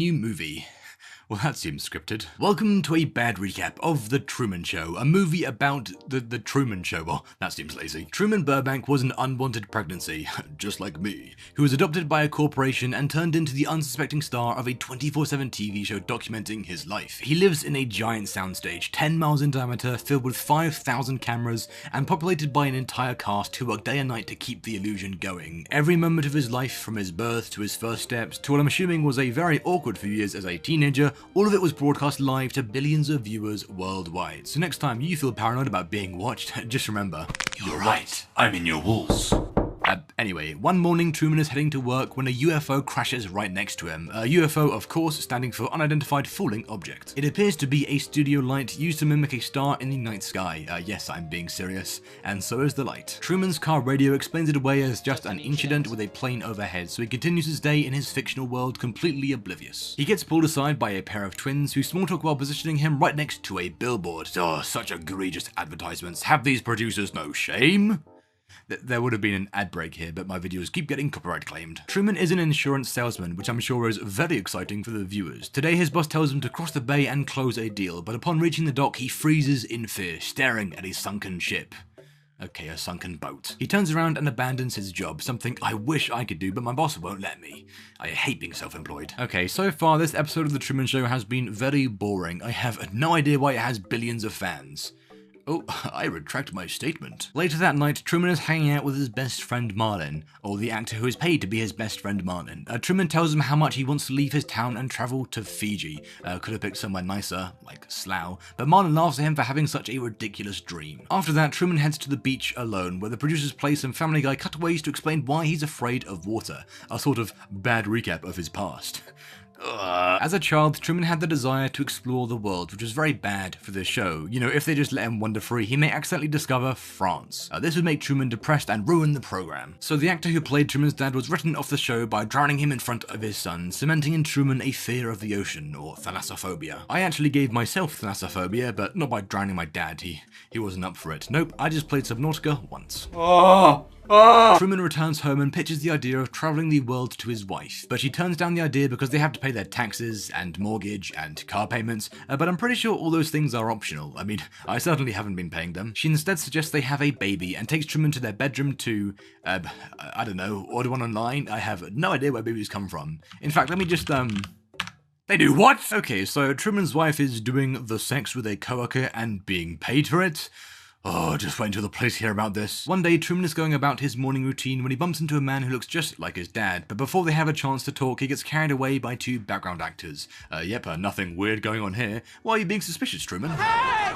New movie. Well, that seems scripted. Welcome to a bad recap of The Truman Show, a movie about the Truman Show. Well, that seems lazy. Truman Burbank was an unwanted pregnancy, just like me, who was adopted by a corporation and turned into the unsuspecting star of a 24/7 TV show documenting his life. He lives in a giant soundstage, 10 miles in diameter, filled with 5,000 cameras, and populated by an entire cast who work day and night to keep the illusion going. Every moment of his life, from his birth to his first steps, to what I'm assuming was a very awkward few years as a teenager, all of it was broadcast live to billions of viewers worldwide. So next time you feel paranoid about being watched, just remember, you're right, I'm in your walls. Anyway, one morning Truman is heading to work when a UFO crashes right next to him. A UFO, of course, standing for Unidentified Falling Object. It appears to be a studio light used to mimic a star in the night sky. Yes, I'm being serious. And so is the light. Truman's car radio explains it away as just an incident with a plane overhead, so he continues his day in his fictional world completely oblivious. He gets pulled aside by a pair of twins who small talk while positioning him right next to a billboard. Oh, such egregious advertisements. Have these producers no shame? There would have been an ad break here, but my videos keep getting copyright claimed. Truman is an insurance salesman, which I'm sure is very exciting for the viewers. Today his boss tells him to cross the bay and close a deal, but upon reaching the dock he freezes in fear, staring at a sunken ship. Okay, a sunken boat. He turns around and abandons his job, something I wish I could do, but my boss won't let me. I hate being self-employed. Okay, so far this episode of The Truman Show has been very boring. I have no idea why it has billions of fans. Oh, I retract my statement. Later that night, Truman is hanging out with his best friend Marlin, or the actor who is paid to be his best friend Marlin. Truman tells him how much he wants to leave his town and travel to Fiji. Could have picked somewhere nicer, like Slough, but Marlin laughs at him for having such a ridiculous dream. After that, Truman heads to the beach alone, where the producers play some Family Guy cutaways to explain why he's afraid of water, a sort of bad recap of his past. As a child, Truman had the desire to explore the world, which was very bad for the show. You know, if they just let him wander free, he may accidentally discover France. This would make Truman depressed and ruin the program. So the actor who played Truman's dad was written off the show by drowning him in front of his son, cementing in Truman a fear of the ocean, or thalassophobia. I actually gave myself thalassophobia, but not by drowning my dad. He wasn't up for it. Nope, I just played Subnautica once. Truman returns home and pitches the idea of traveling the world to his wife, but she turns down the idea because they have to pay their taxes and mortgage and car payments, but I'm pretty sure all those things are optional. I mean, I certainly haven't been paying them. She instead suggests they have a baby and takes Truman to their bedroom to, I don't know, order one online. I have no idea where babies come from. In fact, let me just, They do what? Okay, so Truman's wife is doing the sex with a coworker and being paid for it. Oh, just wait until the police hear about this. One day, Truman is going about his morning routine when he bumps into a man who looks just like his dad, but before they have a chance to talk, he gets carried away by two background actors. Nothing weird going on here. Why are you being suspicious, Truman? Hey!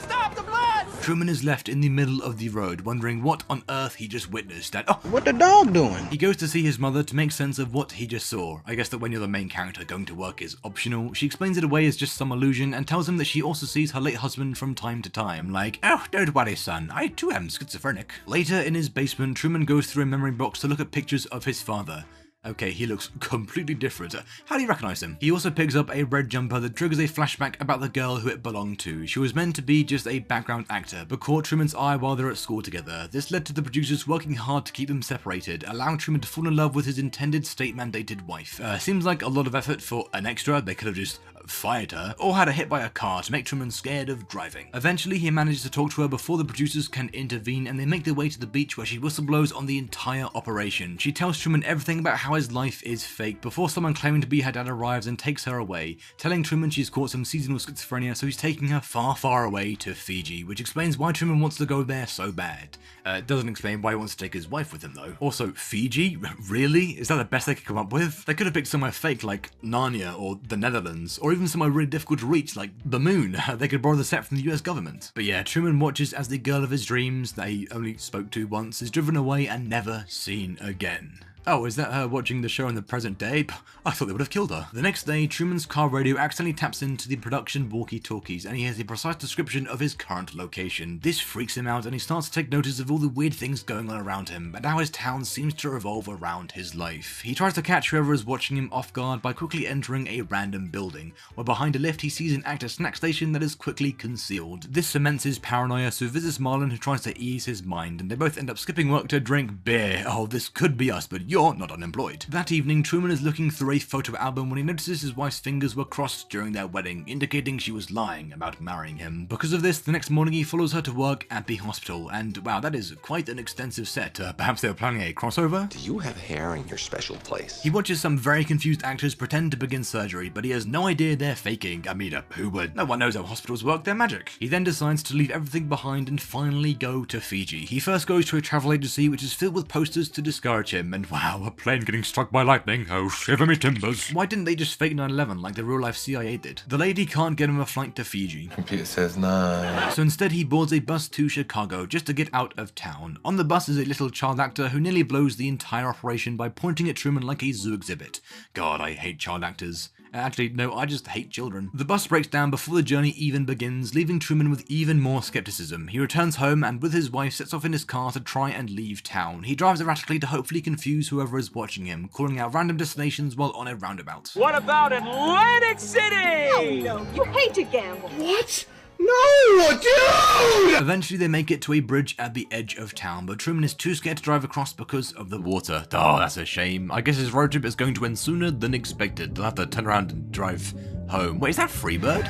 Stop the bus! Truman is left in the middle of the road, wondering what on earth he just witnessed, and what the dog doing? He goes to see his mother to make sense of what he just saw. I guess that when you're the main character, going to work is optional. She explains it away as just some illusion and tells him that she also sees her late husband from time to time, like, oh, don't worry son, I too am schizophrenic. Later in his basement, Truman goes through a memory box to look at pictures of his father. Okay, he looks completely different. How do you recognize him? He also picks up a red jumper that triggers a flashback about the girl who it belonged to. She was meant to be just a background actor, but caught Truman's eye while they're at school together. This led to the producers working hard to keep them separated, allowing Truman to fall in love with his intended state-mandated wife. Seems like a lot of effort for an extra. They could have just fired her, or had her hit by a car to make Truman scared of driving. Eventually, he manages to talk to her before the producers can intervene, and they make their way to the beach where she whistleblows on the entire operation. She tells Truman everything about how his life is fake before someone claiming to be her dad arrives and takes her away, telling Truman she's caught some seasonal schizophrenia, so he's taking her far, far away to Fiji, which explains why Truman wants to go there so bad. It doesn't explain why he wants to take his wife with him though. Also, Fiji? Really? Is that the best they could come up with? They could have picked somewhere fake like Narnia or the Netherlands, or even somewhere really difficult to reach like the moon. They could borrow the set from the US government. But yeah, Truman watches as the girl of his dreams that he only spoke to once is driven away and never seen again. Oh, is that her watching the show in the present day? I thought they would have killed her. The next day, Truman's car radio accidentally taps into the production walkie-talkies, and he has a precise description of his current location. This freaks him out, and he starts to take notice of all the weird things going on around him, and how his town seems to revolve around his life. He tries to catch whoever is watching him off guard by quickly entering a random building, where behind a lift he sees an active snack station that is quickly concealed. This cements his paranoia, so visits Marlin, who tries to ease his mind, and they both end up skipping work to drink beer. Oh, this could be us, but you're not unemployed. That evening, Truman is looking through a photo album when he notices his wife's fingers were crossed during their wedding, indicating she was lying about marrying him. Because of this, the next morning he follows her to work at the hospital, and wow, that is quite an extensive set. Perhaps they were planning a crossover? Do you have hair in your special place? He watches some very confused actors pretend to begin surgery, but he has no idea they're faking. I mean, who would? No one knows how hospitals work, they're magic. He then decides to leave everything behind and finally go to Fiji. He first goes to a travel agency which is filled with posters to discourage him, and wow, a plane getting struck by lightning, oh shiver me timbers. Why didn't they just fake 9/11 like the real life CIA did? The lady can't get him a flight to Fiji. Computer says 9. So instead he boards a bus to Chicago just to get out of town. On the bus is a little child actor who nearly blows the entire operation by pointing at Truman like a zoo exhibit. God, I hate child actors. Actually, no, I just hate children. The bus breaks down before the journey even begins, leaving Truman with even more skepticism. He returns home and with his wife sets off in his car to try and leave town. He drives erratically to hopefully confuse whoever is watching him, calling out random destinations while on a roundabout. What about Atlantic City? Oh no, you hate to gamble. What? No, dude! Eventually they make it to a bridge at the edge of town, but Truman is too scared to drive across because of the water. Oh, that's a shame. I guess his road trip is going to end sooner than expected. They'll have to turn around and drive home. Wait, is that Freebird?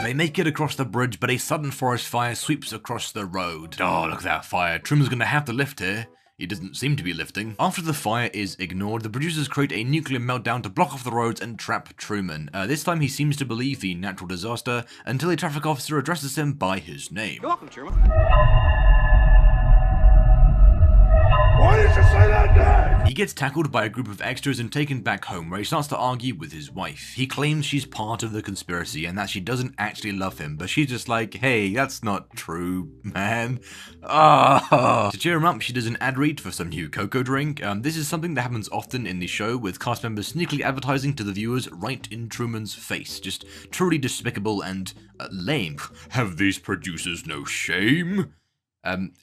They make it across the bridge, but a sudden forest fire sweeps across the road. Oh, look at that fire. Truman's gonna have to lift here. He doesn't seem to be lifting. After the fire is ignored, the producers create a nuclear meltdown to block off the roads and trap Truman. This time he seems to believe the natural disaster until a traffic officer addresses him by his name. You're welcome, Truman. Why did you say that name? He gets tackled by a group of extras and taken back home, where he starts to argue with his wife. He claims she's part of the conspiracy and that she doesn't actually love him, but she's just like, hey, that's not true, man. To cheer him up, she does an ad read for some new cocoa drink. This is something that happens often in the show, with cast members sneakily advertising to the viewers right in Truman's face. Just truly despicable and lame. Have these producers no shame?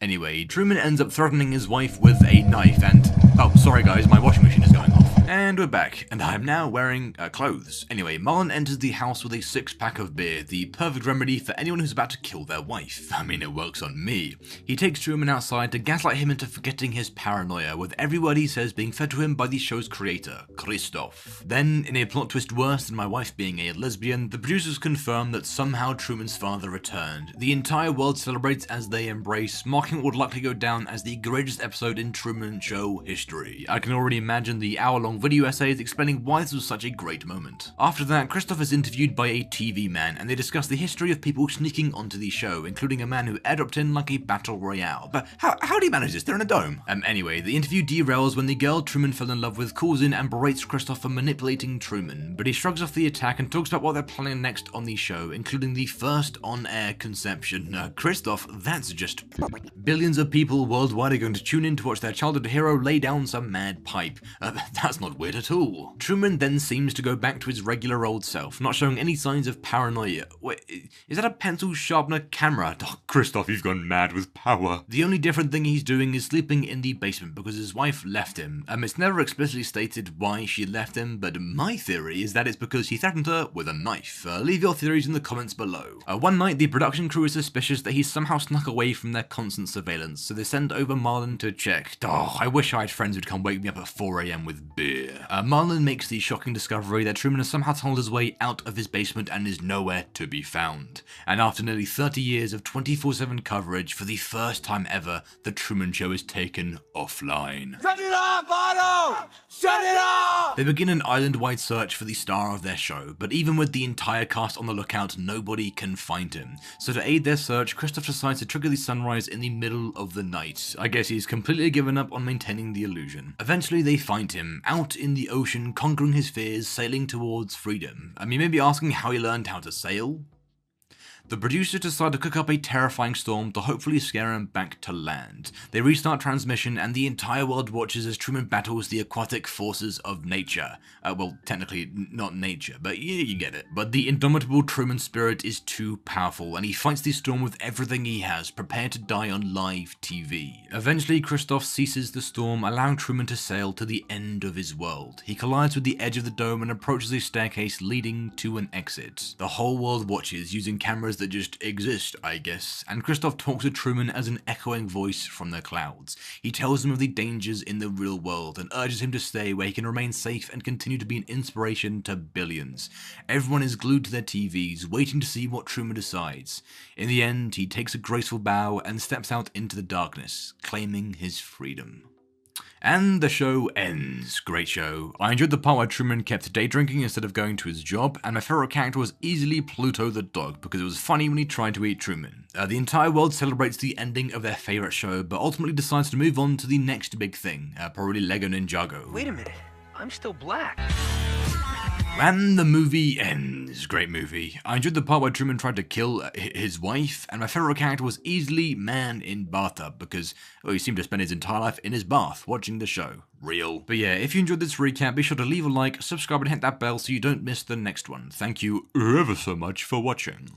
Anyway, Truman ends up threatening his wife with a knife and... Oh, sorry guys, my washing machine is going off. And we're back, and I'm now wearing clothes. Anyway, Marlon enters the house with a 6-pack of beer, the perfect remedy for anyone who's about to kill their wife. I mean, it works on me. He takes Truman outside to gaslight him into forgetting his paranoia, with every word he says being fed to him by the show's creator, Christoph. Then, in a plot twist worse than my wife being a lesbian, the producers confirm that somehow Truman's father returned. The entire world celebrates as they embrace, marking what would likely go down as the greatest episode in Truman Show history. I can already imagine the hour-long video essays explaining why this was such a great moment. After that, Christoph is interviewed by a TV man, and they discuss the history of people sneaking onto the show, including a man who airdropped in like a battle royale. But how do you manage this? They're in a dome. Anyway, the interview derails when the girl Truman fell in love with calls in and berates Christoph for manipulating Truman, but he shrugs off the attack and talks about what they're planning next on the show, including the first on-air conception. Christoph, that's just... Billions of people worldwide are going to tune in to watch their childhood hero lay down some mad pipe. That's not weird at all. Truman then seems to go back to his regular old self, not showing any signs of paranoia. Wait, is that a pencil sharpener camera? Oh, Christoph, you've gone mad with power. The only different thing he's doing is sleeping in the basement because his wife left him. It's never explicitly stated why she left him, but my theory is that it's because he threatened her with a knife. Leave your theories in the comments below. One night, the production crew is suspicious that he's somehow snuck away from their constant surveillance, so they send over Marlon to check. Oh, I wish I had friends who'd come wake me up at 4 AM with beer. Marlon makes the shocking discovery that Truman has somehow tunneled his way out of his basement and is nowhere to be found. And after nearly 30 years of 24/7 coverage, for the first time ever, the Truman Show is taken offline. Shut it off, Otto! Shut it off! They begin an island-wide search for the star of their show, but even with the entire cast on the lookout, nobody can find him. So to aid their search, Christoph decides to trigger the sunrise in the middle of the night. I guess he's completely given up on maintaining the illusion. Eventually they find him, out in the ocean, conquering his fears, sailing towards freedom. You may be asking how he learned how to sail? The producers decide to cook up a terrifying storm to hopefully scare him back to land. They restart transmission and the entire world watches as Truman battles the aquatic forces of nature. Well, technically not nature, but you get it. But the indomitable Truman spirit is too powerful and he fights the storm with everything he has, prepared to die on live TV. Eventually, Christoph ceases the storm, allowing Truman to sail to the end of his world. He collides with the edge of the dome and approaches a staircase leading to an exit. The whole world watches, using cameras powers that just exist, I guess, and Christoph talks to Truman as an echoing voice from the clouds. He tells him of the dangers in the real world and urges him to stay where he can remain safe and continue to be an inspiration to billions. Everyone is glued to their TVs, waiting to see what Truman decides. In the end, he takes a graceful bow and steps out into the darkness, claiming his freedom. And the show ends. Great show. I enjoyed the part where Truman kept day drinking instead of going to his job, and my favourite character was easily Pluto the dog, because it was funny when he tried to eat Truman. The entire world celebrates the ending of their favourite show, but ultimately decides to move on to the next big thing, probably Lego Ninjago. Wait a minute, I'm still black. And the movie ends. Great movie. I enjoyed the part where Truman tried to kill his wife, and my favourite character was easily Man in Bathtub, because he seemed to spend his entire life in his bath watching the show. Real. But yeah, if you enjoyed this recap, be sure to leave a like, subscribe and hit that bell so you don't miss the next one. Thank you ever so much for watching.